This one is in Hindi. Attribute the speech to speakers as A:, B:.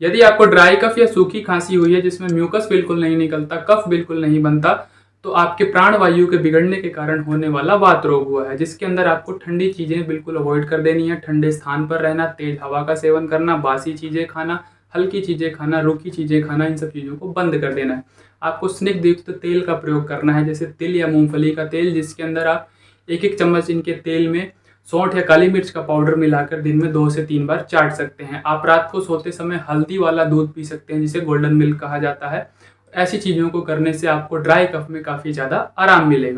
A: यदि आपको ड्राई कफ या सूखी खांसी हुई है जिसमें म्यूकस बिल्कुल नहीं निकलता, कफ बिल्कुल नहीं बनता, तो आपके प्राणवायु के बिगड़ने के कारण होने वाला वात रोग हुआ है, जिसके अंदर आपको ठंडी चीजें बिल्कुल अवॉइड कर देनी है, ठंडे स्थान पर रहना, तेज हवा का सेवन करना, बासी चीजें खाना, हल्की चीजें खाना, रूखी चीजें खाना, इन सब चीजों को बंद कर देना है। आपको स्निग्धयुक्त तेल का प्रयोग करना है, जैसे तिल या मूंगफली का तेल, जिसके अंदर आप एक एक चम्मच इनके तेल में सौंठ या काली मिर्च का पाउडर मिलाकर दिन में 2 से 3 बार चाट सकते हैं। आप रात को सोते समय हल्दी वाला दूध पी सकते हैं, जिसे गोल्डन मिल्क कहा जाता है। ऐसी चीजों को करने से आपको ड्राई कफ में काफी ज्यादा आराम मिलेगा।